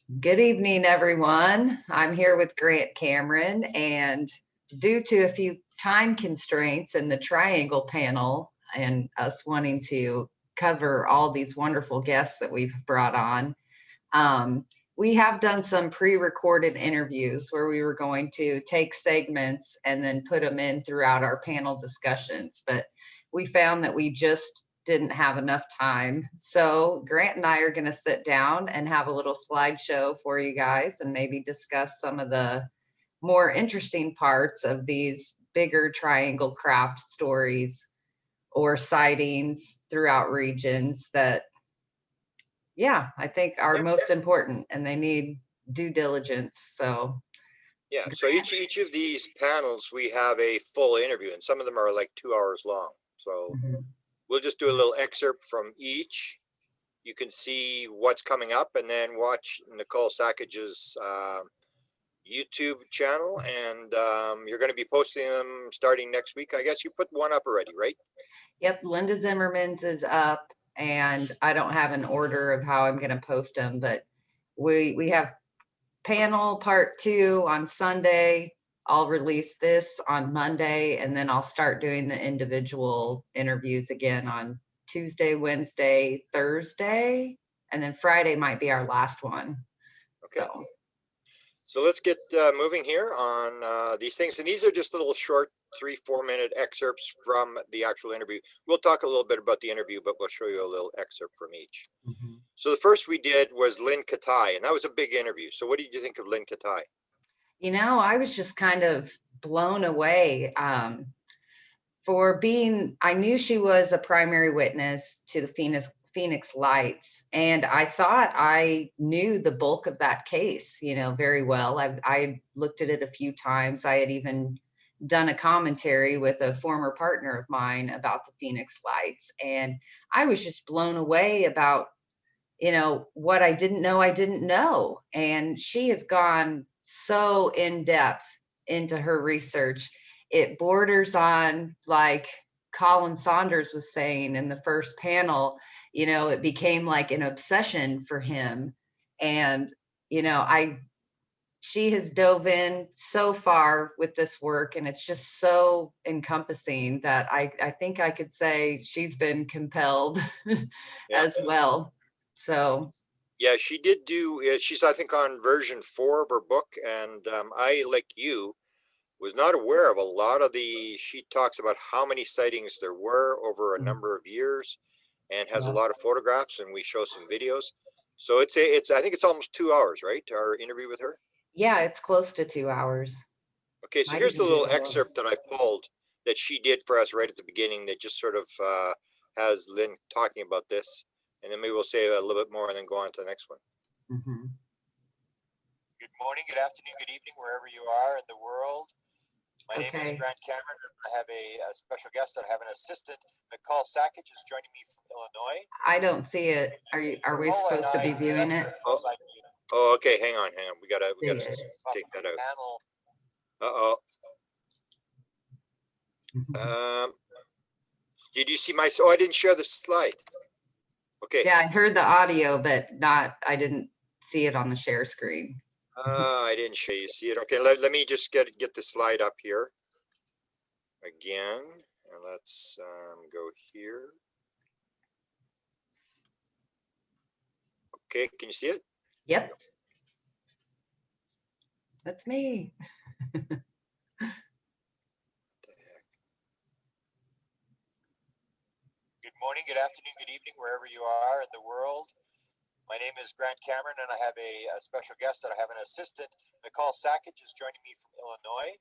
Good evening, everyone. I'm here with Grant Cameron, and due to a few time constraints in the triangle panel and us wanting to cover all these wonderful guests that we've brought on, um, we have done some pre-recorded interviews where we were going to take segments and then put them in throughout our panel discussions. But we found that we just didn't have enough time. So Grant and I are going to sit down and have a little slideshow for you guys and maybe discuss some of the more interesting parts of these bigger triangle craft stories or sightings throughout regions that, yeah, I think are Yeah, most important and they need due diligence. So yeah. So each of these panels, we have a full interview, and some of them are like 2 hours long. So mhm. we'll just do a little excerpt from each. You can see what's coming up, and then watch Nicole Sackage's YouTube channel, and you're going to be posting them starting next week. I guess you put one up already, right? Yep, Linda Zimmerman's is up, and I don't have an order of how I'm going to post them, but we have panel part 2 on Sunday. I'll release this on Monday, and then I'll start doing the individual interviews again on Tuesday, Wednesday, Thursday, and then Friday might be our last one. Okay. So So let's get moving here on these things. And these are just little short 3-4 minute excerpts from the actual interview. We'll talk a little bit about the interview, but we'll show you a little excerpt from each. Mhm. So the first we did was Lynne Kitei, and that was a big interview. So what did you think of Lynne Kitei? I was just kind of blown away. For being, I knew she was a primary witness to the Phoenix Lights, and I thought I knew the bulk of that case, very well. I looked at it a few times. I had even done a commentary with a former partner of mine about the Phoenix Lights, and I was just blown away about, what I didn't know. And she has gone so in depth into her research. It borders on, like Colin Saunders was saying in the first panel, it became like an obsession for him. And, I she has dove in so far with this work, and it's just so encompassing that I think I could say she's been compelled Yeah. as well. So Yeah, she did do, she's, I think, on version 4 of her book. And I, like you, was not aware of a lot of she talks about how many sightings there were over a number of years, and has a yeah, lot of photographs, and we show some videos. So it's I think it's almost 2 hours, right? Our interview with her. yeah, it's close to 2 hours. Okay, so Might here's the even be a little little. excerpt that I pulled that she did for us right at the beginning, that just sort of has Lynne talking about this, and then maybe we'll say a little bit more and then go on to the next one. Mhm. Good morning, good afternoon, good evening, wherever you are in the world. My name is Okay. Grant Cameron. I have a special guest. I have an assistant, Nicole Sackage, is joining me from Illinois. I don't see it. Are we Oh, and supposed to I be viewing it? Oh, okay. Hang on. We gotta See it. take that out. Panel. Uh-oh. Did you see my? Oh, I didn't share the slide. Okay. Yeah, I heard the audio, but I didn't see it on the share screen. I didn't show you. See it? Okay. Let me just get the slide up here again, and let's go here. Okay. Can you see it? Yep. That's me. Good morning, good afternoon, good evening, wherever you are in the world. My name is Grant Cameron, and I have a special guest. That I have an assistant, Nicole Sackage, is joining me from Illinois.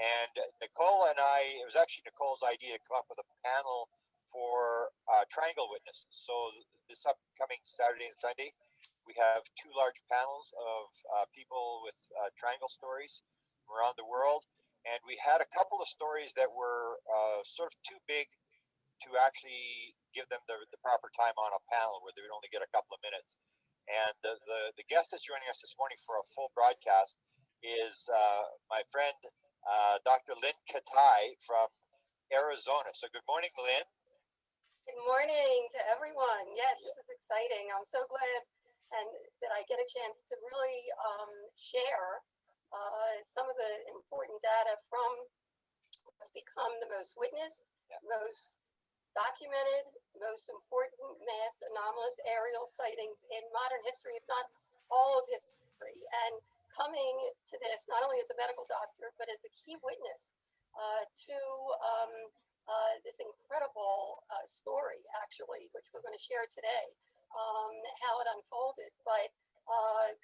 And Nicole and I, it was actually Nicole's idea to come up with a panel for triangle witnesses. So this upcoming Saturday and Sunday, we have 2 large panels of people with triangle stories from around the world. And we had a couple of stories that were sort of too big to actually give them the proper time on a panel, where they would only get a couple of minutes. And the guest that's joining us this morning for a full broadcast is my friend, Dr. Lynne Kitei from Arizona. So good morning, Lynne. Good morning to everyone. Yes, this is exciting. I'm so glad and that I get a chance to really share some of the important data from what's become the most witnessed, most documented, most important mass anomalous aerial sightings in modern history, if not all of history. And coming to this, not only as a medical doctor, but as a key witness to this incredible story, actually, which we're going to share today, how it unfolded. But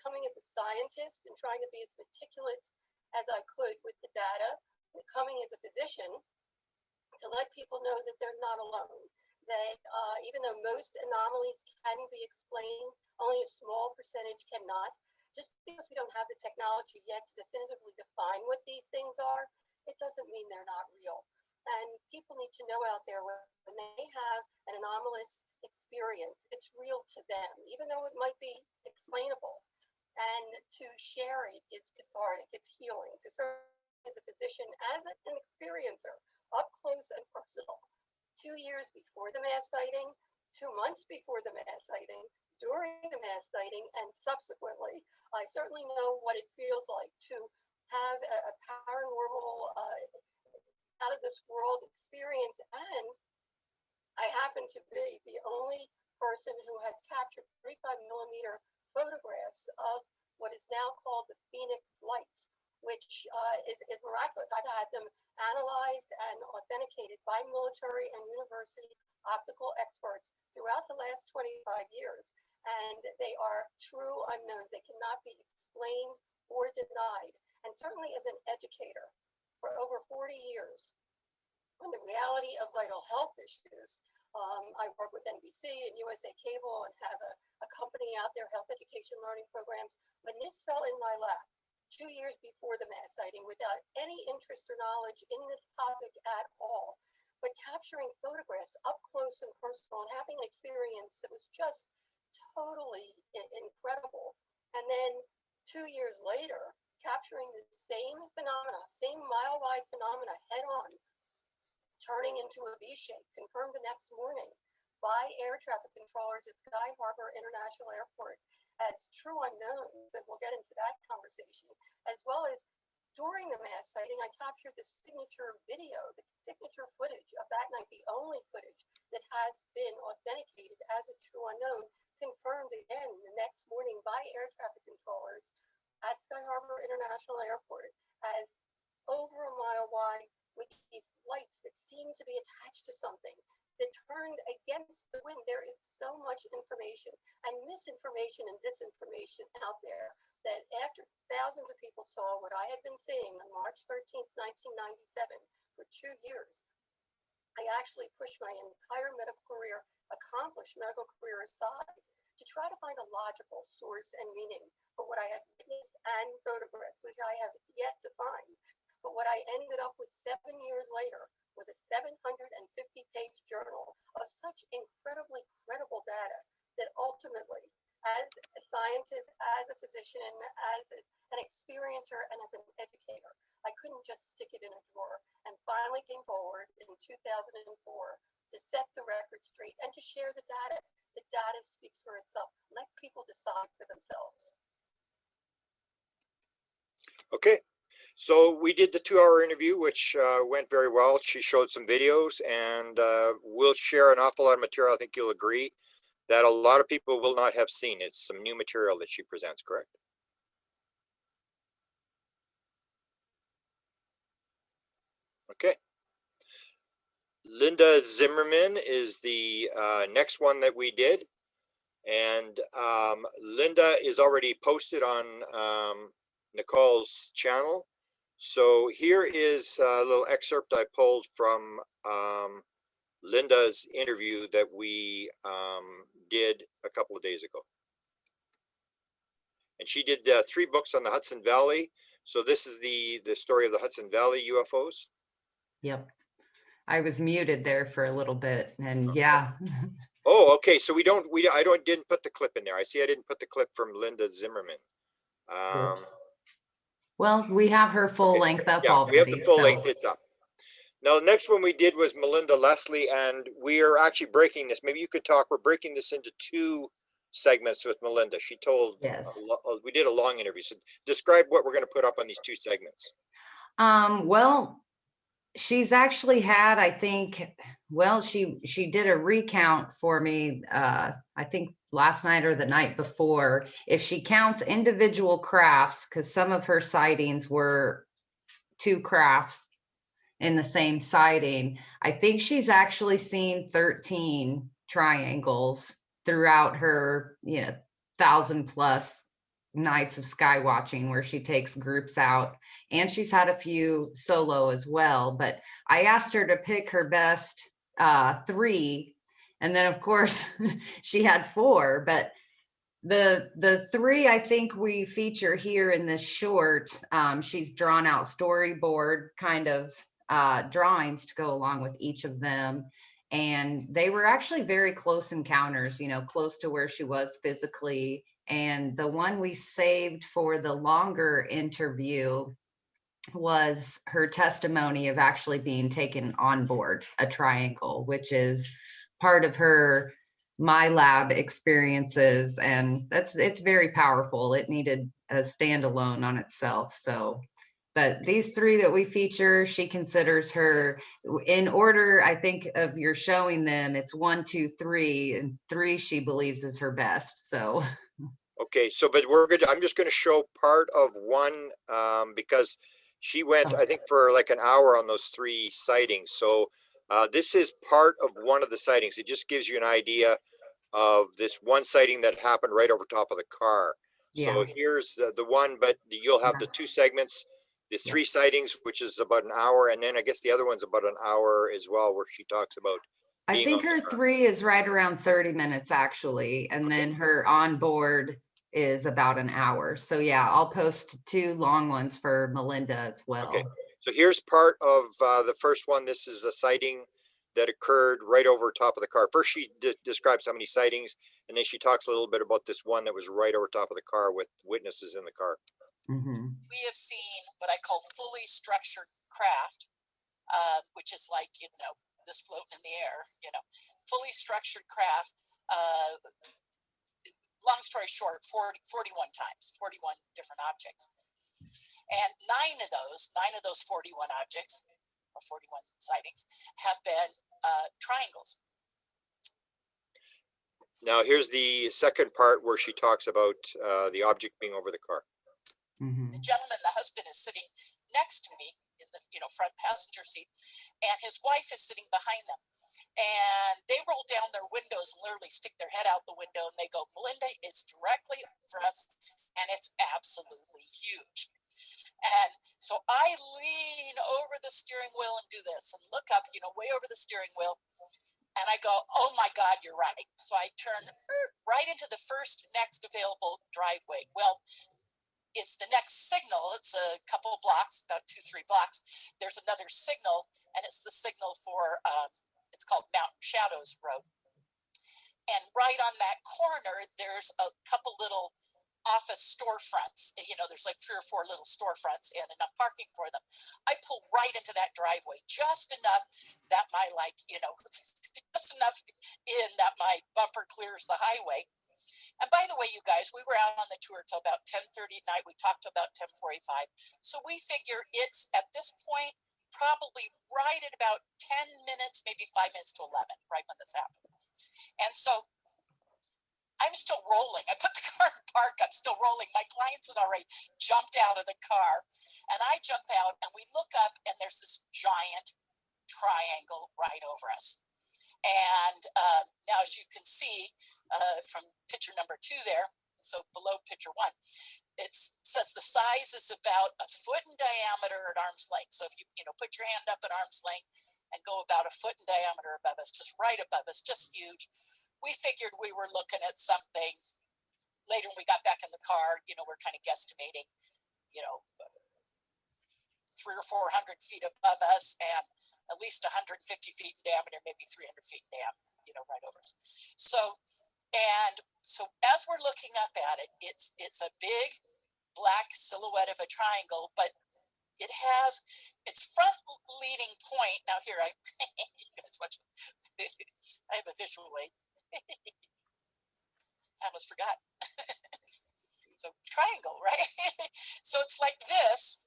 coming as a scientist and trying to be as meticulous as I could with the data, coming as a physician to let people know that they're not alone, that even though most anomalies can be explained, only a small percentage cannot. Just because we don't have the technology yet to definitively define what these things are, it doesn't mean they're not real. And people need to know out there when they have an anomalous experience, it's real to them, even though it might be explainable. And to share it is cathartic, it's healing. So as a physician, as an experiencer, up close and personal, 2 years before the mass sighting, 2 months before the mass sighting, during the mass sighting, and subsequently, I certainly know what it feels like to have a paranormal, out of this world experience. And I happen to be the only person who has captured 35mm photographs of what is now called the Phoenix lights, which is miraculous. I've had them analyzed and authenticated by military and university optical experts throughout the last 25 years. And they are true unknowns. They cannot be explained or denied. And certainly as an educator for over 40 years, on the reality of vital health issues, I work with NBC and USA Cable and have a company out there, health education learning programs. When this fell in my lap 2 years before the mass sighting, without any interest or knowledge in this topic at all, but capturing photographs up close and personal and having an experience that was just totally incredible. And then 2 years later, capturing the same phenomena, same mile-wide phenomena head on, turning into a V-shape, confirmed the next morning by air traffic controllers at Sky Harbor International Airport as true unknowns, and we'll get into that conversation, as well as during the mass sighting, I captured the signature video, the signature footage of that night, the only footage that has been authenticated as a true unknown, confirmed again the next morning by air traffic controllers at Sky Harbor International Airport as over a mile wide with these lights that seem to be attached to something that turned against the wind. There is so much information and misinformation and disinformation out there that after thousands of people saw what I had been seeing on March 13th, 1997 for 2 years, I actually pushed my entire medical career, accomplished medical career aside, to try to find a logical source and meaning for what I had witnessed and photographed, which I have yet to find. But what I ended up with 7 years later was a 750-page journal of such incredibly credible data that ultimately, as a scientist, as a physician, as an experiencer, and as an educator, I couldn't just stick it in a drawer, and finally came forward in 2004 to set the record straight and to share the data. The data speaks for itself. Let people decide for themselves. Okay, so we did the 2-hour interview, which went very well. She showed some videos, and we'll share an awful lot of material. I think you'll agree that a lot of people will not have seen. It's some new material that she presents, correct? Okay. Linda Zimmerman is the next one that we did. And Linda is already posted on Nicole's channel. So here is a little excerpt I pulled from Linda's interview that we did a couple of days ago. And she did 3 books on the Hudson Valley. So this is the story of the Hudson Valley UFOs. Yep. I was muted there for a little bit, and yeah. Oh, okay. So I didn't put the clip in there. I see I didn't put the clip from Linda Zimmerman. Well, we have her full length up already. We have the full length, it's up. Now, the next one we did was Melinda Leslie, and we are actually breaking this. Maybe you could talk. We're breaking this into 2 segments with Melinda. She told, Yes. we did a long interview. So describe what we're going to put up on these 2 segments. Well, she's actually had, I think, well, she did a recount for me, I think last night or the night before. If she counts individual crafts, because some of her sightings were 2 crafts in the same sighting, I think she's actually seen 13 triangles throughout her, 1,000+ nights of sky watching where she takes groups out, and she's had a few solo as well. But I asked her to pick her best 3, and then of course she had 4. But the 3 I think we feature here in this short, she's drawn out storyboard kind of drawings to go along with each of them. And they were actually very close encounters, close to where she was physically. And the one we saved for the longer interview was her testimony of actually being taken on board a triangle, which is part of her my lab experiences. And it's very powerful. It needed a standalone on itself. So, but these 3 that we feature, she considers her in order, I think, of your showing them, it's 1, 2, 3, and 3 she believes is her best. So Okay, so but I'm just going to show part of one because she went, I think, for like an hour on those 3 sightings. So this is part of one of the sightings. It just gives you an idea of this one sighting that happened right over top of the car. So yeah, here's the one, but you'll have the 2 segments, the 3 sightings, which is about an hour, and then I guess the other one's about an hour as well, where she talks about I being think on the her car. 3 is right around 30 minutes actually, and Okay. then her onboard is about an hour. So yeah, I'll post 2 long ones for Melinda as well. Okay, so here's part of the first one. This is a sighting that occurred right over top of the car. First, she describes how many sightings, and then she talks a little bit about this one that was right over top of the car with witnesses in the car. Mm-hmm. We have seen what I call fully structured craft, which is like, this floating in the air, fully structured craft. Long story short, 41 times, 41 different objects. And 9 of those 41 objects, or 41 sightings, have been triangles. Now, here's the second part where she talks about the object being over the car. Mm-hmm. The gentleman, the husband, is sitting next to me in the front passenger seat, and his wife is sitting behind them. And they roll down their windows and literally stick their head out the window, and they go, "Melinda is directly over us, and it's absolutely huge." And so I lean over the steering wheel and do this and look up, way over the steering wheel. And I go, "Oh my God, you're right." So I turn right into the first next available driveway. Well, it's the next signal. It's a couple of blocks, about 2-3 blocks. There's another signal, and it's the signal for, it's called Mountain Shadows Road. And right on that corner, there's a couple little office storefronts. There's like 3 or 4 little storefronts and enough parking for them. I pull right into that driveway, just enough that my just enough in that my bumper clears the highway. And by the way, you guys, we were out on the tour till about 10:30 at night. We talked to about 10:45. So we figure it's at this point probably right at about 10 minutes, maybe 5 minutes to 11, right when this happened. And so I'm still rolling. I put the car in park. I'm still rolling. My clients had already jumped out of the car. And I jump out, and we look up, and there's this giant triangle right over us. And now, as you can see from picture number 2 there, so below picture 1, it says the size is about 1 foot in diameter at arm's length. So if you put your hand up at arm's length and go about 1 foot in diameter above us, just right above us, just huge. We figured we were looking at something. Later, when we got back in the car, we're kind of guesstimating, 300 or 400 feet above us and at least 150 feet in diameter, maybe 300 feet in diameter, right over us. So as we're looking up at it, it's a big black silhouette of a triangle, but it has its front leading point. Now here, you guys watch. I have a visual aid. almost forgot. So triangle, right? So it's like this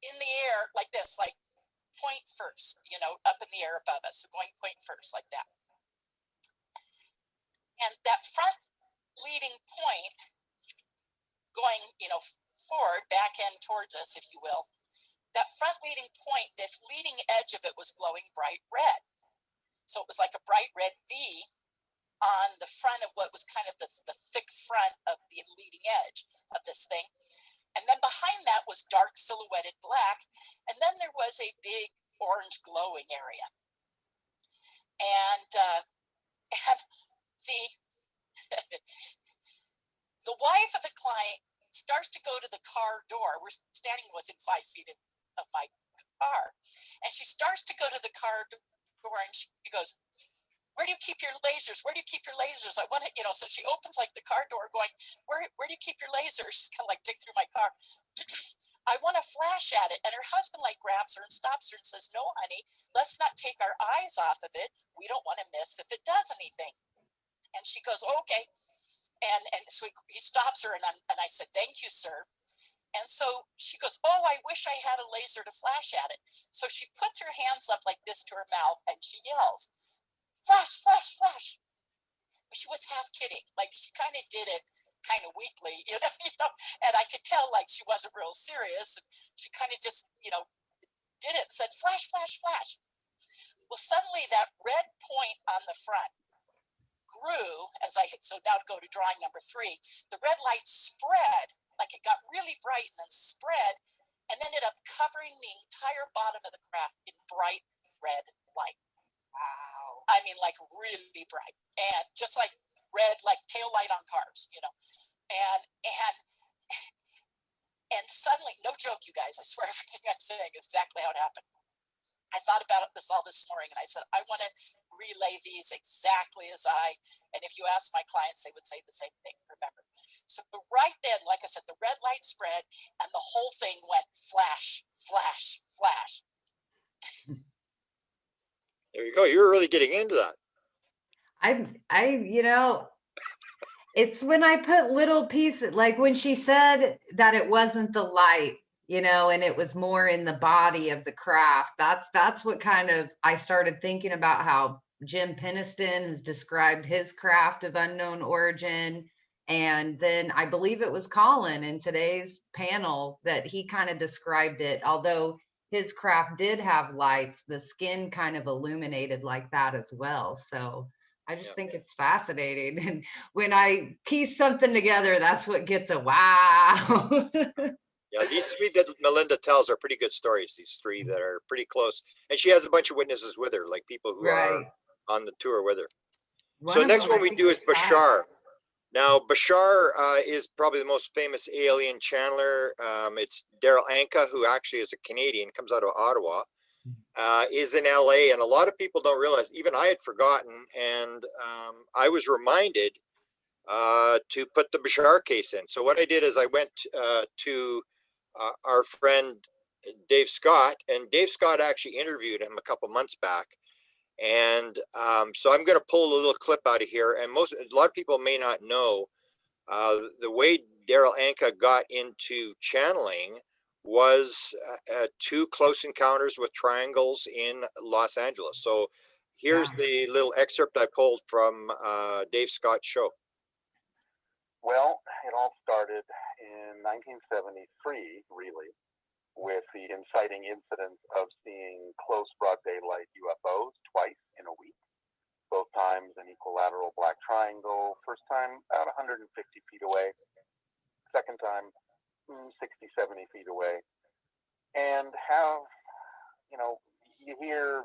in the air, like this, like point first, you know, up in the air above us. So going point first, like that. And that front leading point going, you know, forward, back end towards us, if you will, that front leading point, the leading edge of it was glowing bright red. So it was like a bright red V on the front of what was kind of the thick front of the leading edge of this thing. And then behind that was dark silhouetted black. And then there was a big orange glowing area. And the the wife of the client starts to go to the car door. We're standing within 5 feet of my car. And she starts to go to the car door and she goes, "Where do you keep your lasers? Where do you keep your lasers? I want to," you know, so she opens like the car door going, where do you keep your lasers? She's kind of like dig through my car. "I want to flash at it." And her husband like grabs her and stops her and says, "No, honey, let's not take our eyes off of it. We don't want to miss if it does anything." And she goes, "Oh, okay." And so he stops her and I said, "Thank you, sir." And so she goes, "Oh, I wish I had a laser to flash at it." So she puts her hands up like this to her mouth and she yells, "Flash, flash, flash." But she was half kidding. Like she kind of did it kind of weakly, you know, and I could tell like she wasn't real serious. And she kind of just, you know, did it and said, "Flash, flash, flash." Well, suddenly that red point on the front grew as so now to go to drawing number 3, the red light spread, like it got really bright and then spread and ended up covering the entire bottom of the craft in bright red light. Wow. I mean, like really bright and just like red, like tail light on cars, you know, and suddenly, no joke, you guys, I swear everything I'm saying is exactly how it happened. I thought about this all this morning and I said, I want to relay these exactly as and if you ask my clients, they would say the same thing, remember. So right then, like I said, the red light spread and the whole thing went flash, flash, flash. There you go. You're really getting into that. You know, it's when I put little pieces, like when she said that it wasn't the light, you know, and it was more in the body of the craft. That's what kind of, I started thinking about how Jim Peniston has described his craft of unknown origin. And then I believe it was Colin in today's panel that he kind of described it. Although his craft did have lights, the skin kind of illuminated like that as well. So I just think it's fascinating. And when I piece something together, that's what gets a wow. Yeah, these 3 that Melinda tells are pretty good stories. These 3 that are pretty close. And she has a bunch of witnesses with her, like people who are on the tour with her. So next one we do is Bashar. Now, Bashar is probably the most famous alien channeler. It's Daryl Anka, who actually is a Canadian, comes out of Ottawa, is in LA. And a lot of people don't realize, even I had forgotten. And I was reminded to put the Bashar case in. So what I did is I went to our friend Dave Scott, and Dave Scott actually interviewed him a couple months back. And so I'm going to pull a little clip out of here. And a lot of people may not know the way Daryl Anka got into channeling was 2 close encounters with triangles in Los Angeles. So here's the little excerpt I pulled from Dave Scott's show. Well, it all started in 1973, really, with the inciting incident of seeing close broad daylight UFOs twice in a week, both times an equilateral black triangle. First time about 150 feet away, second time 60, 70 feet away. And have, you know, you hear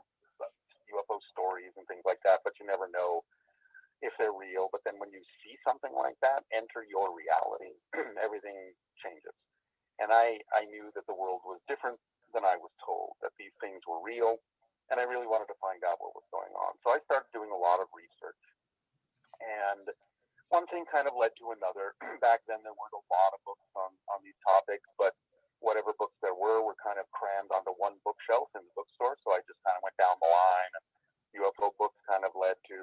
UFO stories and things like that, but you never know if they're real. But then when you see something like that enter your reality, everything changes. And I knew that the world was different than I was told, that these things were real, and I really wanted to find out what was going on. So I started doing a lot of research. And one thing kind of led to another. Back then there weren't a lot of books on these topics, but whatever books there were kind of crammed onto one bookshelf in the bookstore. So I just kind of went down the line, and UFO books kind of led to,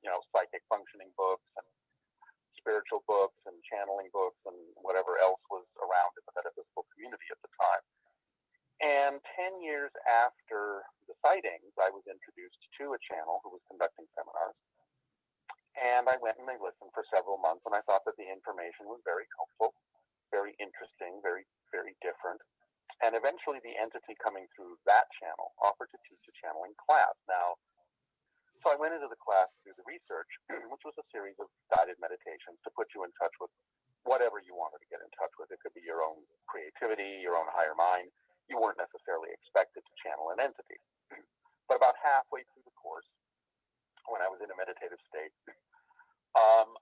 you know, psychic functioning books, and spiritual books and channeling books and whatever else was around in the metaphysical community at the time. And 10 years after the sightings, I was introduced to a channel who was conducting seminars. And I went and I listened for several months, and I thought that the information was very helpful, very interesting, very, very different. And eventually the entity coming through that channel offered to teach a channeling class. Now, so I went into the class to do the research, which was a series of guided meditations to put you in touch with whatever you wanted to get in touch with. It could be your own creativity, your own higher mind. You weren't necessarily expected to channel an entity. But about halfway through the course, when I was in a meditative state,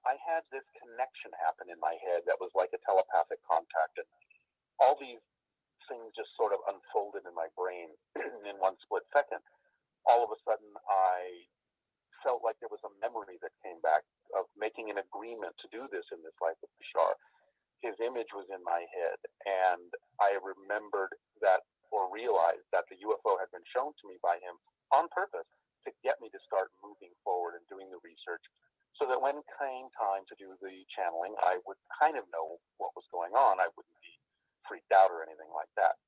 I had this connection happen in my head that was like a telepathic contact, and all these things just sort of unfolded in my brain in one split second. All of a sudden, I felt like there was a memory that came back of making an agreement to do this in this life with Bashar. His image was in my head, and I remembered that, or realized that the UFO had been shown to me by him on purpose to get me to start moving forward and doing the research, so that when came time to do the channeling, I would kind of know what was going on. I wouldn't be freaked out or anything like that.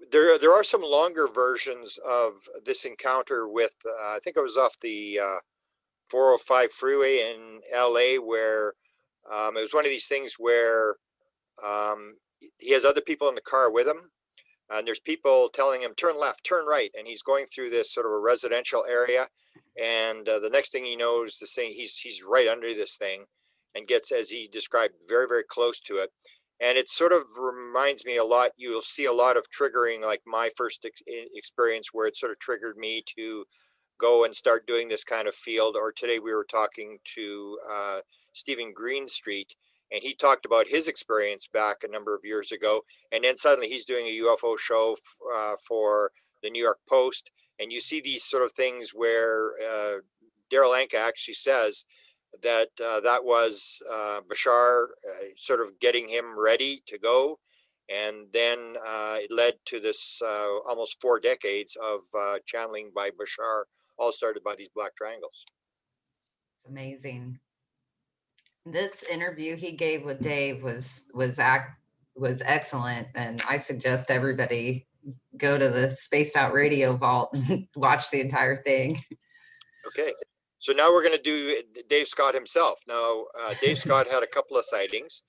There are some longer versions of this encounter with, I think it was off the 405 freeway in LA, where it was one of these things where he has other people in the car with him, and there's people telling him, turn left, turn right, and he's going through this sort of a residential area, and the next thing he knows, this thing, he's right under this thing, and gets, as he described, very, very close to it. And it sort of reminds me a lot, you'll see a lot of triggering, like my first experience, where it sort of triggered me to go and start doing this kind of field. Or today we were talking to Stephen Greenstreet, and he talked about his experience back a number of years ago. And then suddenly he's doing a UFO show for the New York Post. And you see these sort of things where Daryl Anka actually says that that was Bashar sort of getting him ready to go. And then it led to this almost 4 decades of channeling by Bashar, all started by these black triangles. Amazing. This interview he gave with Dave was excellent, and I suggest everybody go to the Spaced Out Radio Vault and watch the entire thing. Okay, so now we're going to do Dave Scott himself. Now, Dave Scott had a couple of sightings,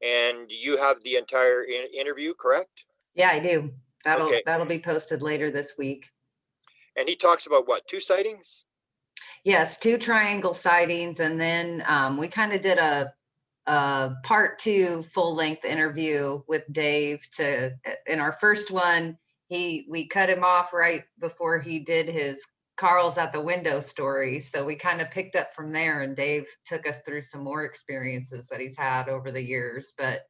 and you have the entire interview, correct? Yeah, I do. That'll be posted later this week. And he talks about what, 2 sightings? Yes, 2 triangle sightings, and then we kind of did a part 2 full-length interview with Dave. In our first one, we cut him off right before he did his Carl's at the window story. So we kind of picked up from there, and Dave took us through some more experiences that he's had over the years. But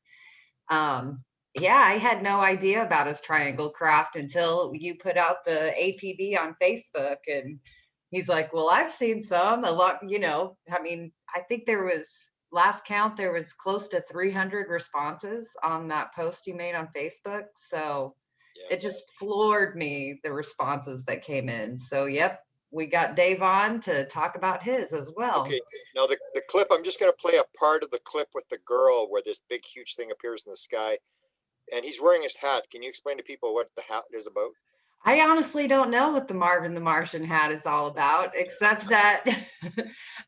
yeah, I had no idea about his triangle craft until you put out the APB on Facebook, and he's like, well, I've seen some, a lot, I mean, I think there was, last count, there was close to 300 responses on that post you made on Facebook. So yeah, it just floored me, the responses that came in. So, yep, we got Dave on to talk about his as well. Okay, now the clip, I'm just going to play a part of the clip with the girl where this big, huge thing appears in the sky. And he's wearing his hat. Can you explain to people what the hat is about? I honestly don't know what the Marvin the Martian hat is all about, except that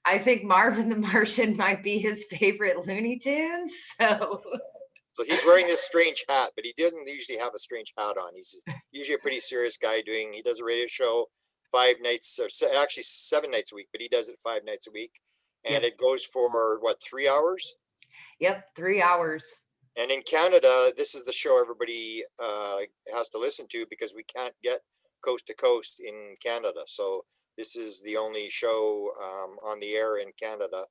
I think Marvin the Martian might be his favorite Looney Tunes. So he's wearing this strange hat, but he doesn't usually have a strange hat on. He's usually a pretty serious guy he does a radio show 5 nights, or actually 7 nights a week, but he does it 5 nights a week. And It goes for what, 3 hours? Yep, 3 hours. And in Canada, this is the show everybody has to listen to, because we can't get coast to coast in Canada. So this is the only show on the air in Canada.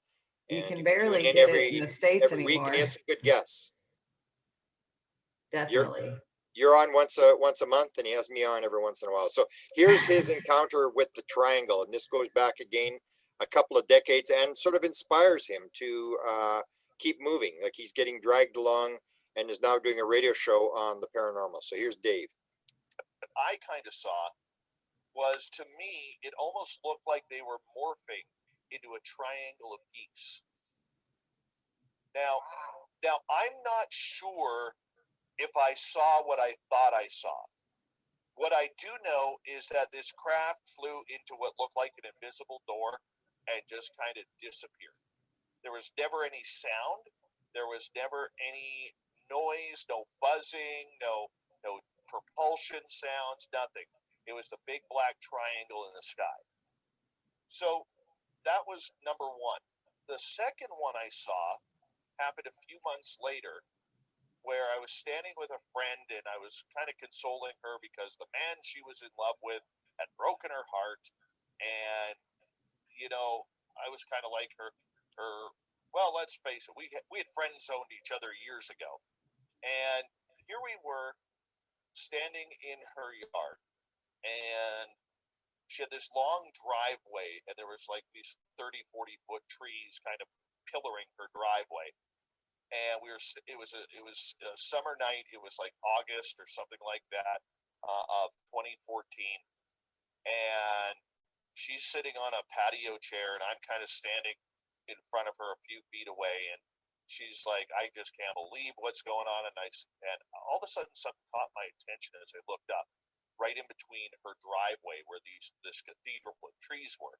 And you can barely get it in the States every anymore. Week, and he has some good guests. Definitely. You're on once a month, and he has me on every once in a while. So here's his encounter with the triangle, and this goes back again a couple of decades, and sort of inspires him to keep moving. Like he's getting dragged along, and is now doing a radio show on the paranormal. So here's Dave. What I kind of saw was, to me, it almost looked like they were morphing into a triangle of geese. Now I'm not sure if I saw what I thought I saw. What I do know is that this craft flew into what looked like an invisible door and just kind of disappeared. There was never any sound. There was never any noise, no buzzing, no propulsion sounds, nothing. It was the big black triangle in the sky. So that was number one. The second one I saw happened a few months later, where I was standing with a friend and I was kind of consoling her because the man she was in love with had broken her heart. And, you know, I was kind of like her, well, let's face it, we had friend zoned each other years ago. And here we were standing in her yard, and she had this long driveway, and there was like these 30, 40-foot trees kind of pillaring her driveway. And it was a summer night. It was like August or something like that of 2014. And she's sitting on a patio chair, and I'm kind of standing in front of her a few feet away. And she's like, I just can't believe what's going on. And all of a sudden something caught my attention as I looked up, right in between her driveway where this cathedral of trees were.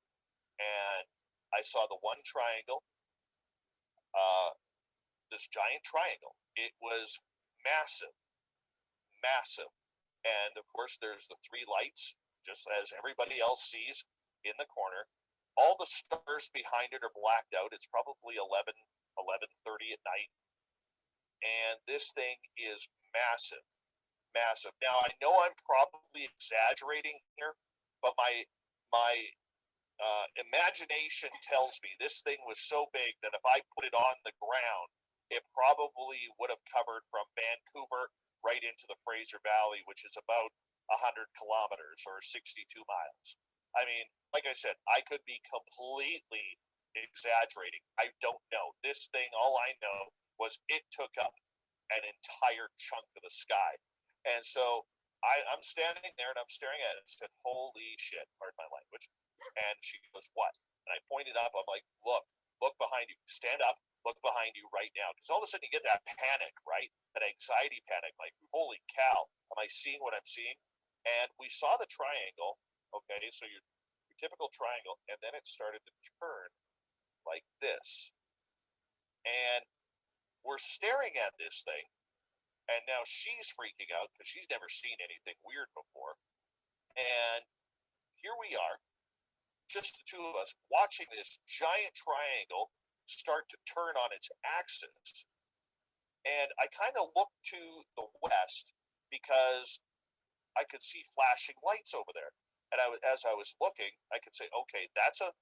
And I saw the one triangle, this giant triangle. It was massive. And of course, there's the three lights, just as everybody else sees in the corner. All the stars behind it are blacked out. It's probably 11:30 at night. And this thing is massive. Now, I know I'm probably exaggerating here, but my imagination tells me this thing was so big that if I put it on the ground, it probably would have covered from Vancouver right into the Fraser Valley, which is about 100 kilometers or 62 miles. I mean, like I said, I could be completely exaggerating. I don't know. This thing, all I know was it took up an entire chunk of the sky. And so I'm standing there and I'm staring at it and said, holy shit, pardon my language. And she goes, what? And I pointed up. I'm like, look behind you. Stand up. Look behind you right now. Because all of a sudden you get that panic, right? That anxiety panic, like, holy cow, am I seeing what I'm seeing? And we saw the triangle, okay? So your typical triangle, and then it started to turn like this. And we're staring at this thing, and now she's freaking out because she's never seen anything weird before. And here we are, just the two of us, watching this giant triangle start to turn on its axis. And I kind of looked to the west because I could see flashing lights over there. And as I was looking, I could say, okay, that's a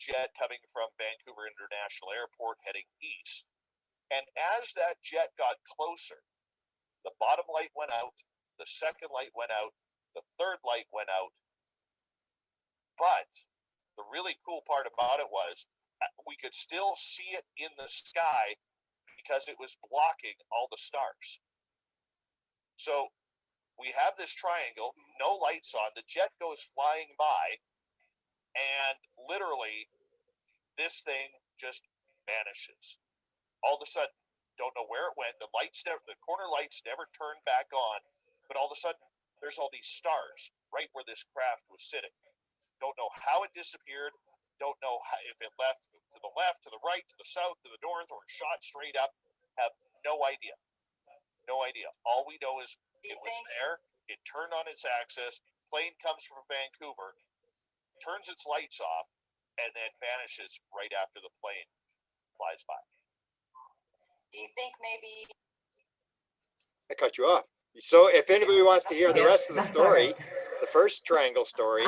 jet coming from Vancouver International Airport heading east. And as that jet got closer, the bottom light went out, the second light went out, the third light went out. But the really cool part about it was we could still see it in the sky because it was blocking all the stars. So we have this triangle, no lights on, the jet goes flying by, and literally this thing just vanishes. All of a sudden, don't know where it went. The corner lights never turned back on, but all of a sudden there's all these stars right where this craft was sitting. Don't know how it disappeared. Don't know if it left to the left, to the right, to the south, to the north, or shot straight up. Have no idea. No idea. All we know is it was there. It turned on its axis. Plane comes from Vancouver, turns its lights off, and then vanishes right after the plane flies by. Do you think maybe I cut you off. So if anybody wants to hear the rest of the story, the first triangle story,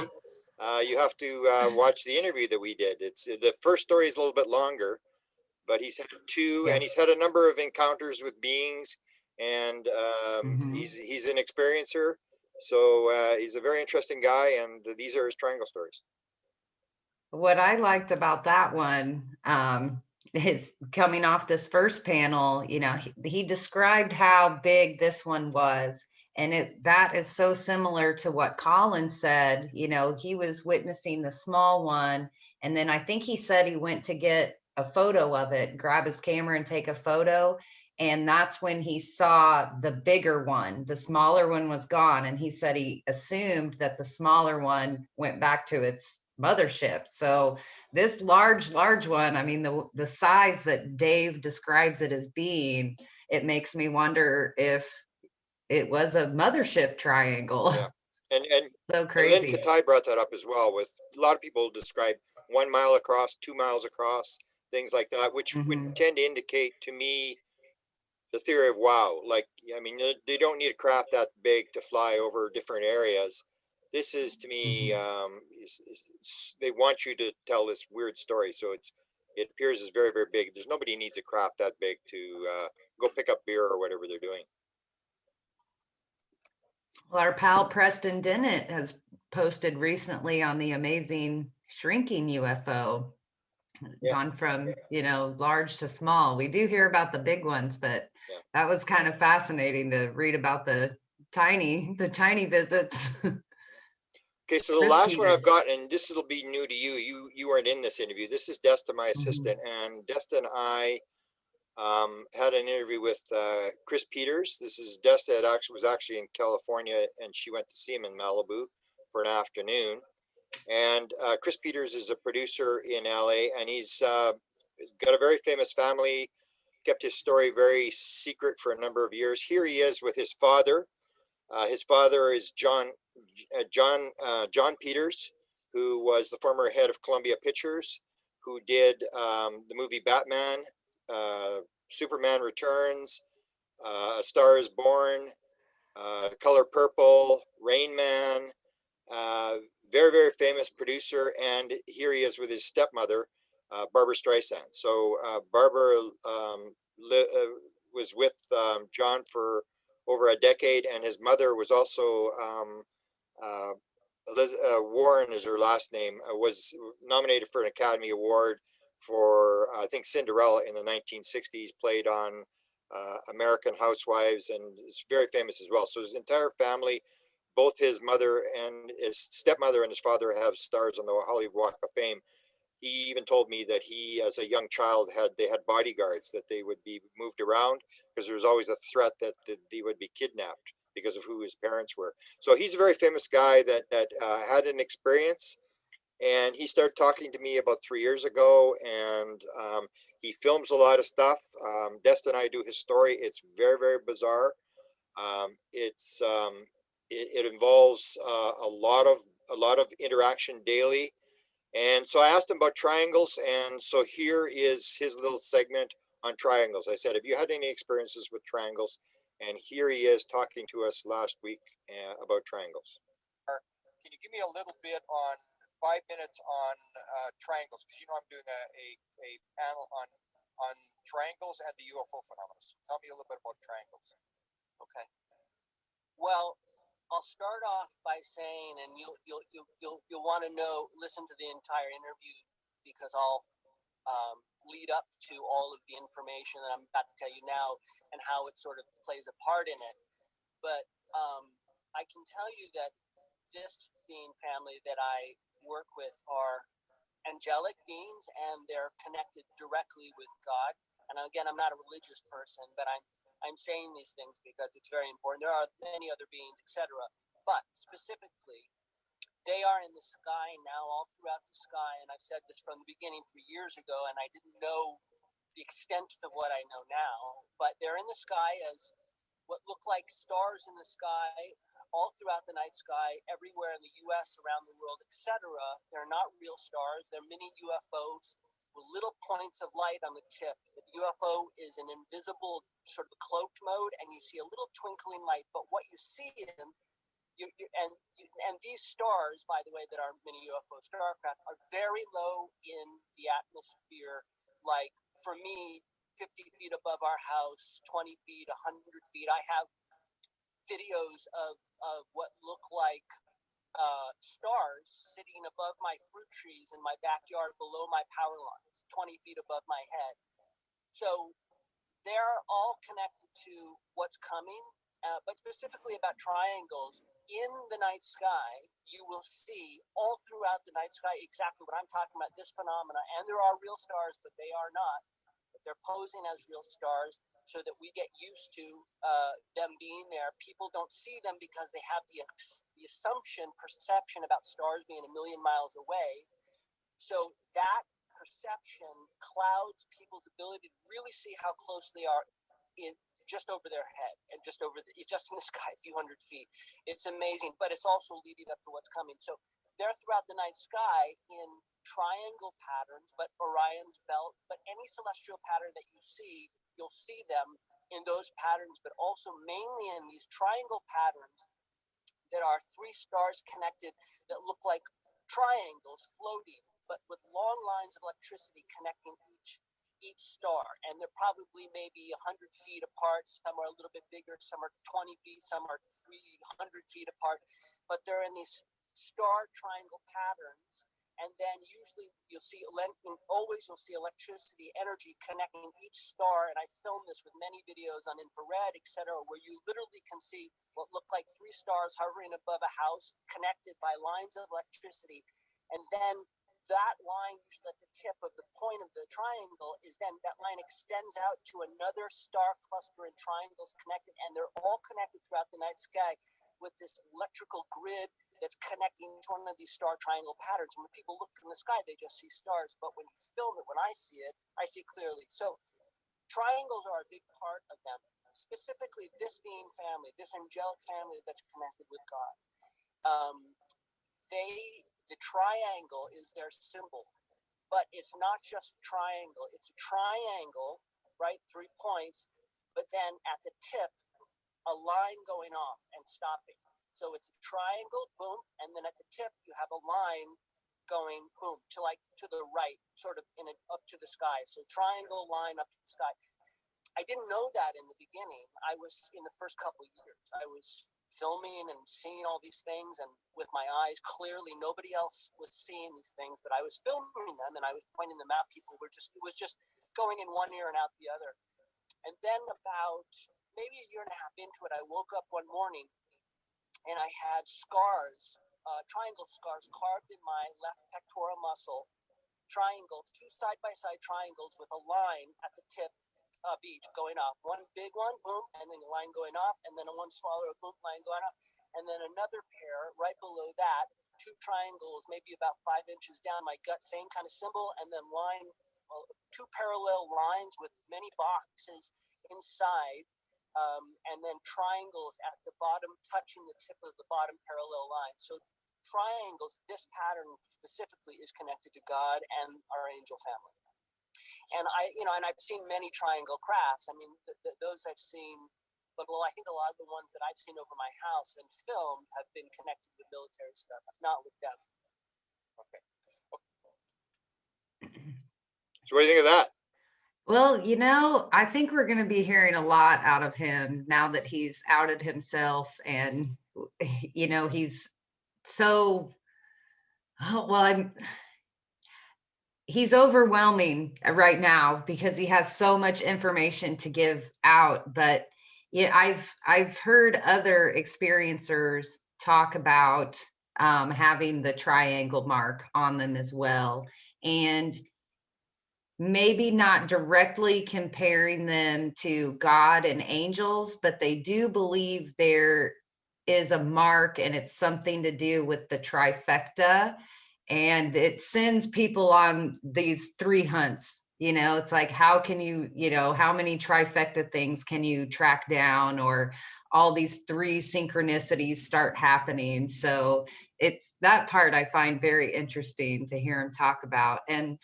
you have to watch the interview that we did. It's the first story is a little bit longer, but he's had two, and he's had a number of encounters with beings, and he's an experiencer. So he's a very interesting guy, and these are his triangle stories. What I liked about that one is coming off this first panel, you know, he described how big this one was. And that is so similar to what Colin said. You know, he was witnessing the small one, And then I think he said he went to get a photo of it, grab his camera and take a photo. And that's when he saw the bigger one. The smaller one was gone. And he said he assumed that the smaller one went back to its mothership. So this large one, I mean, the size that Dave describes it as being, it makes me wonder if it was a mothership triangle. Yeah. And So Lynne crazy. Kitei brought that up as well, with a lot of people describe 1 mile across, 2 miles across, things like that, which would tend to indicate to me the theory of wow. Like, I mean, they don't need a craft that big to fly over different areas. This is, to me, they want you to tell this weird story, so it appears as very, very big. There's nobody needs a craft that big to go pick up beer or whatever they're doing. Well, our pal Preston Dennett has posted recently on the amazing shrinking UFO. Yeah. Gone from, you know, large to small. We do hear about the big ones, but Yeah. that was kind of fascinating to read about the tiny visits. Okay, so the Chris last one Peters. I've got, and this will be new to you. You weren't in this interview. This is Desta, my assistant, and Desta and I had an interview with Chris Peters. This is Desta was actually in California, and she went to see him in Malibu for an afternoon. And Chris Peters is a producer in LA, and he's got a very famous family, kept his story very secret for a number of years. Here he is with his father. His father is John Peters, who was the former head of Columbia Pictures, who did the movie Batman, Superman Returns, A Star is Born, Color Purple, Rain Man, very, very famous producer. And here he is with his stepmother, Barbara Streisand. So Barbara was with John for over a decade, and his mother was also Warren is her last name, was nominated for an Academy Award for I think Cinderella in the 1960s, played on American Housewives, and is very famous as well. So his entire family, both his mother and his stepmother and his father, have stars on the Hollywood Walk of Fame. He even told me that he, as a young child, had bodyguards, that they would be moved around because there was always a threat that they would be kidnapped because of who his parents were. So he's a very famous guy that had an experience, and he started talking to me about 3 years ago, and he films a lot of stuff. Desta and I do his story. It's very, very bizarre. It involves a lot of interaction daily. And so I asked him about triangles, and so here is his little segment on triangles. I said, have you had any experiences with triangles? And here he is talking to us last week about triangles. Can you give me a little bit on 5 minutes on triangles? Because you know I'm doing a panel on triangles and the UFO phenomena. So tell me a little bit about triangles. Okay. Well, I'll start off by saying, and you'll want to listen to the entire interview, because I'll lead up to all of the information that I'm about to tell you now and how it sort of plays a part in it. But I can tell you that this being family that I work with are angelic beings, and they're connected directly with God. And again, I'm not a religious person, but I'm saying these things because it's very important. There are many other beings, etc. But specifically, they are in the sky now, all throughout the sky. And I've said this from the beginning 3 years ago, and I didn't know the extent of what I know now. But they're in the sky as what look like stars in the sky, all throughout the night sky, everywhere in the U.S., around the world, etc. They're not real stars. They're mini UFOs with little points of light on the tip. The UFO is an invisible sort of cloaked mode, and you see a little twinkling light. But what you see in them, and these stars, by the way, that are mini UFO starcraft, are very low in the atmosphere. Like for me, 50 feet above our house, 20 feet, 100 feet. I have videos of what look like stars sitting above my fruit trees in my backyard below my power lines, 20 feet above my head. So they're all connected to what's coming, but specifically about triangles, in the night sky, you will see all throughout the night sky exactly what I'm talking about, this phenomena. And there are real stars, but they are not. But they're posing as real stars so that we get used to them being there. People don't see them because they have the perception about stars being 1 million miles away. So that perception clouds people's ability to really see how close they are in just over their head and just just in the sky, a few hundred feet. It's amazing, but it's also leading up to what's coming. So they're throughout the night sky in triangle patterns, but Orion's belt, but any celestial pattern that you see, you'll see them in those patterns, but also mainly in these triangle patterns that are 3 stars connected that look like triangles floating, but with long lines of electricity connecting each star. And they're probably maybe 100 feet apart. Some are a little bit bigger, some are 20 feet, some are 300 feet apart, but they're in these star triangle patterns. And then usually you'll see electricity energy connecting each star. And I filmed this with many videos on infrared, etc., where you literally can see what look like 3 stars hovering above a house connected by lines of electricity. And then that line, usually at the tip of the point of the triangle, is then that line extends out to another star cluster and triangles connected, and they're all connected throughout the night sky with this electrical grid that's connecting each one of these star triangle patterns. And when people look in the sky, they just see stars, but when you film it, when I see it, I see clearly. So triangles are a big part of them, specifically this being family, this angelic family that's connected with God. The triangle is their symbol, but it's not just triangle. It's a triangle, right? 3 points, but then at the tip, a line going off and stopping. So it's a triangle, boom, and then at the tip you have a line going boom to the right, sort of up to the sky. So triangle, line up to the sky. I didn't know that in the beginning. I was in the first couple of years. I was filming and seeing all these things, and with my eyes clearly, nobody else was seeing these things, but I was filming them and I was pointing them out. It was just going in one ear and out the other. And then about maybe a year and a half into it, I woke up one morning and I had scars, triangle scars carved in my left pectoral muscle, triangles, 2 side-by-side triangles with a line at the tip of each going off. One big one, boom, and then a line going off, and then one smaller, boom, line going off, and then another pair right below that, 2 triangles, maybe about 5 inches down my gut, same kind of symbol, and then 2 parallel lines with many boxes inside, and then triangles at the bottom touching the tip of the bottom parallel line. So triangles, this pattern specifically is connected to God and our angel family. And I've seen many triangle crafts. I mean, those I've seen, but I think a lot of the ones that I've seen over my house and filmed have been connected with military stuff, not with them. Okay. So what do you think of that? Well, I think we're going to be hearing a lot out of him now that he's outed himself, and he's so he's overwhelming right now because he has so much information to give out. But I've heard other experiencers talk about having the triangle mark on them as well, and maybe not directly comparing them to God and angels, but they do believe there is a mark and it's something to do with the trifecta, and it sends people on these 3 hunts. It's like, how can you, how many trifecta things can you track down, or all these 3 synchronicities start happening. So it's that part I find very interesting to hear him talk about. And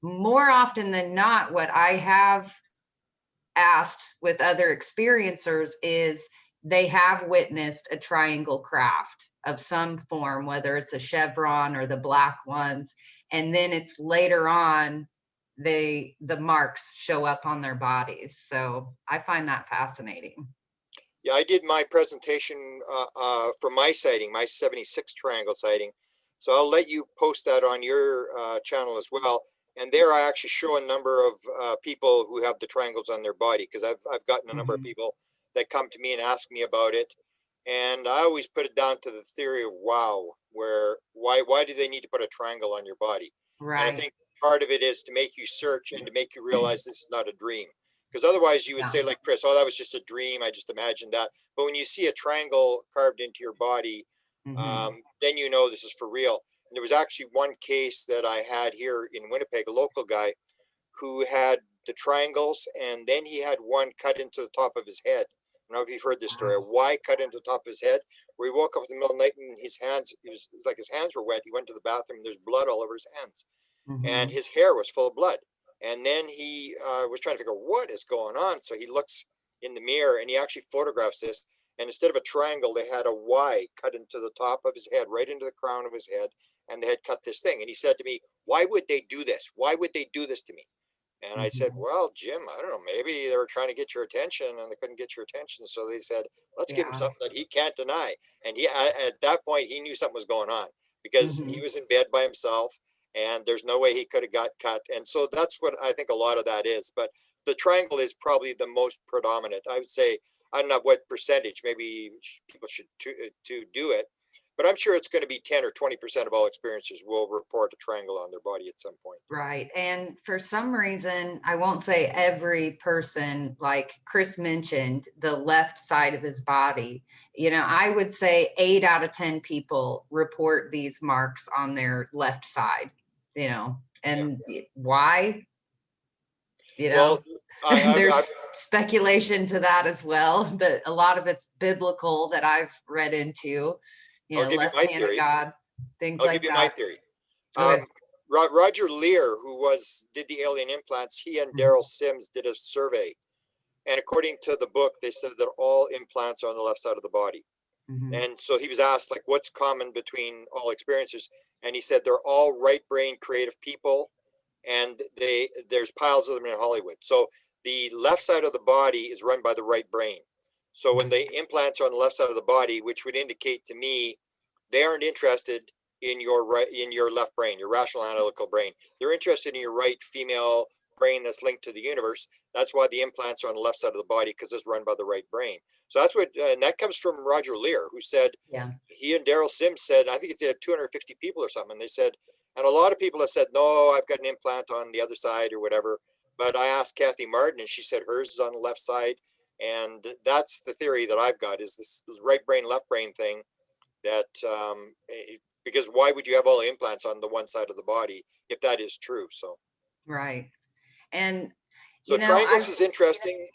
more often than not, what I have asked with other experiencers is they have witnessed a triangle craft of some form, whether it's a chevron or the black ones, and then it's later on the marks show up on their bodies. So I find that fascinating. Yeah, I did my presentation for my sighting, my 76 triangle sighting. So I'll let you post that on your channel as well. And there I actually show a number of people who have the triangles on their body, because I've gotten a number of people that come to me and ask me about it. And I always put it down to the theory of wow, where why do they need to put a triangle on your body? And I Right. think part of it is to make you search and to make you realize this is not a dream. Because otherwise you would Yeah. say like Chris, oh, that was just a dream. I just imagined that. But when you see a triangle carved into your body, then you know this is for real. And there was actually one case that I had here in Winnipeg, a local guy who had the triangles, and then he had one cut into the top of his head. I don't know if you've heard this story. A Y cut into the top of his head, where he woke up in the middle of the night and his hands, it was like his hands were wet. He went to the bathroom and there's blood all over his hands, and his hair was full of blood. And then he was trying to figure out what is going on. So he looks in the mirror and he actually photographs this. And instead of a triangle, they had a Y cut into the top of his head, right into the crown of his head, and they had cut this thing. And he said to me, "Why would they do this? Why would they do this to me?" And I said, "Well, Jim, I don't know, maybe they were trying to get your attention and they couldn't get your attention. So they said, let's give him Yeah. something that he can't deny." And he, at that point, he knew something was going on because he was in bed by himself and there's no way he could have got cut. And so that's what I think a lot of that is. But the triangle is probably the most predominant. I would say, I don't know what percentage, maybe people should to do it. But I'm sure it's going to be 10 or 20% of all experiencers will report a triangle on their body at some point. Right. And for some reason, I won't say every person, like Chris mentioned, the left side of his body, you know, I would say 8 out of 10 people report these marks on their left side, you know, and why? You know, well, there's speculation to that as well, that a lot of it's biblical that I've read into, you know, left hand of God, things I'll like give you that. my theory. Roger Lear, who did the alien implants, he and Daryl Sims did a survey. And according to the book, they said that all implants are on the left side of the body. And so he was asked, like, what's common between all experiencers? And he said they're all right brain creative people, and there's piles of them in Hollywood. So the left side of the body is run by the right brain. So when the implants are on the left side of the body, which would indicate to me they aren't interested in your left brain, your rational analytical brain. They're interested in your right female brain that's linked to the universe. That's why the implants are on the left side of the body, because it's run by the right brain. So that's what, and that comes from Roger Lear, who said, he and Daryl Sims said, I think it did 250 people or something. They said, and a lot of people have said, no, I've got an implant on the other side or whatever. But I asked Kathy Martin and she said hers is on the left side. And that's the theory that I've got, is this right brain, left brain thing. That because why would you have all the implants on the one side of the body if that is true? So right. And so you know, triangles is interesting.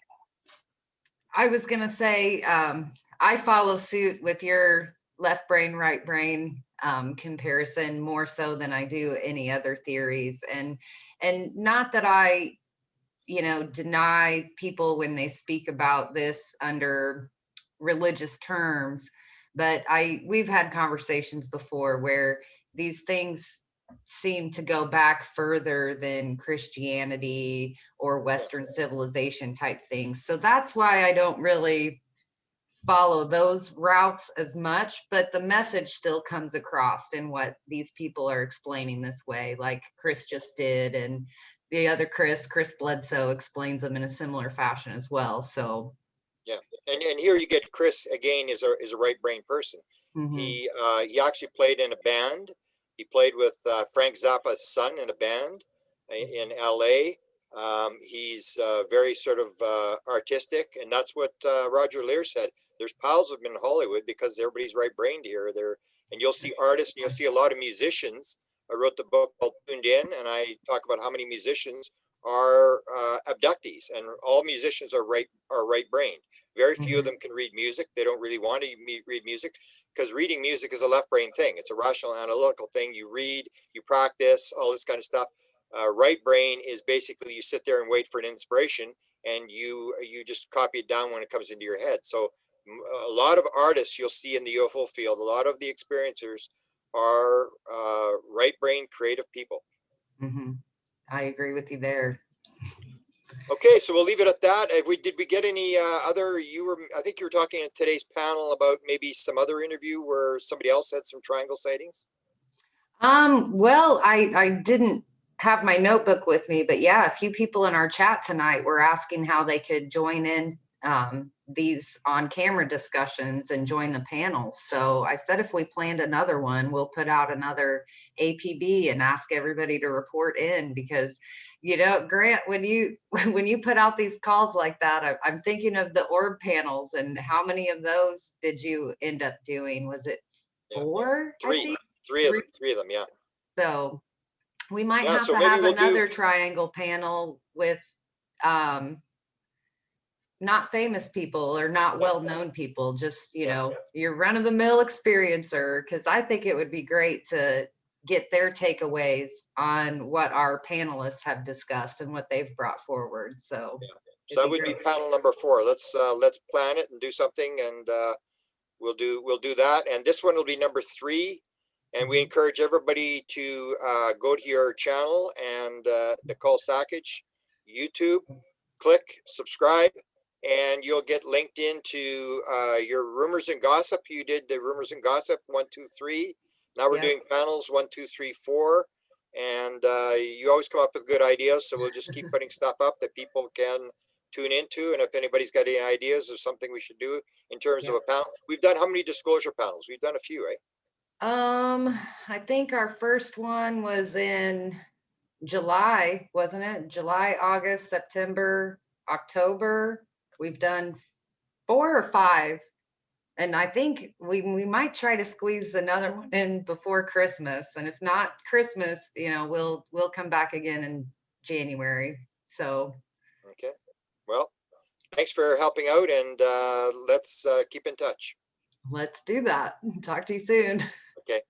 I was gonna say I follow suit with your left brain, right brain comparison more so than I do any other theories. And not that I, you know, deny people when they speak about this under religious terms, but we've had conversations before where these things seem to go back further than Christianity or Western civilization type things. So that's why I don't really follow those routes as much, but the message still comes across in what these people are explaining this way, like Chris just did, and the other Chris Bledsoe, explains them in a similar fashion as well. So yeah, and here you get Chris again is a right brain person. He actually played in a band. He played with Frank Zappa's son in a band in LA. He's very sort of artistic, and that's what Roger Lear said. There's piles of them in Hollywood because everybody's right brained here. And you'll see artists, and you'll see a lot of musicians. I wrote the book called Tuned In, and I talk about how many musicians are abductees, and all musicians are right brained. Very few of them can read music. They don't really want to read music, because reading music is a left brain thing. It's a rational analytical thing. You read, you practice, all this kind of stuff. Right brain is basically you sit there and wait for an inspiration, and you just copy it down when it comes into your head. So a lot of artists you'll see in the UFO field, a lot of the experiencers are right brain creative people. I agree with you there. Okay, so we'll leave it at that. Did we get any other? I think you were talking in today's panel about maybe some other interview where somebody else had some triangle sightings. Well, I didn't have my notebook with me, but yeah, a few people in our chat tonight were asking how they could join in these on-camera discussions and join the panels. So I said if we planned another one, we'll put out another APB and ask everybody to report in, because, you know, Grant, when you put out these calls like that, I'm thinking of the orb panels, and how many of those did you end up doing? Was it 4? Three of them, yeah. So we might Yeah, have so to maybe have we'll do- another triangle panel with not famous people or not well-known people, just, you know, your run-of-the-mill experiencer, because I think it would be great to get their takeaways on what our panelists have discussed and what they've brought forward. So, So that would be panel number 4. Let's plan it and do something, and we'll do that. And this one will be number 3. And we encourage everybody to go to your channel and Nicole Sackage YouTube, click subscribe, and you'll get linked into your rumors and gossip. You did the rumors and gossip 1, 2, 3. Now we're doing panels 1, 2, 3, 4. And you always come up with good ideas. So we'll just keep putting stuff up that people can tune into. And if anybody's got any ideas of something we should do in terms of a panel, we've done how many disclosure panels? We've done a few, right? I think our first one was in July, wasn't it? July, August, September, October. We've done 4 or 5. And I think we might try to squeeze another one in before Christmas. And if not Christmas, you know, we'll come back again in January. So. Okay. Well, thanks for helping out, and let's keep in touch. Let's do that. Talk to you soon. Okay.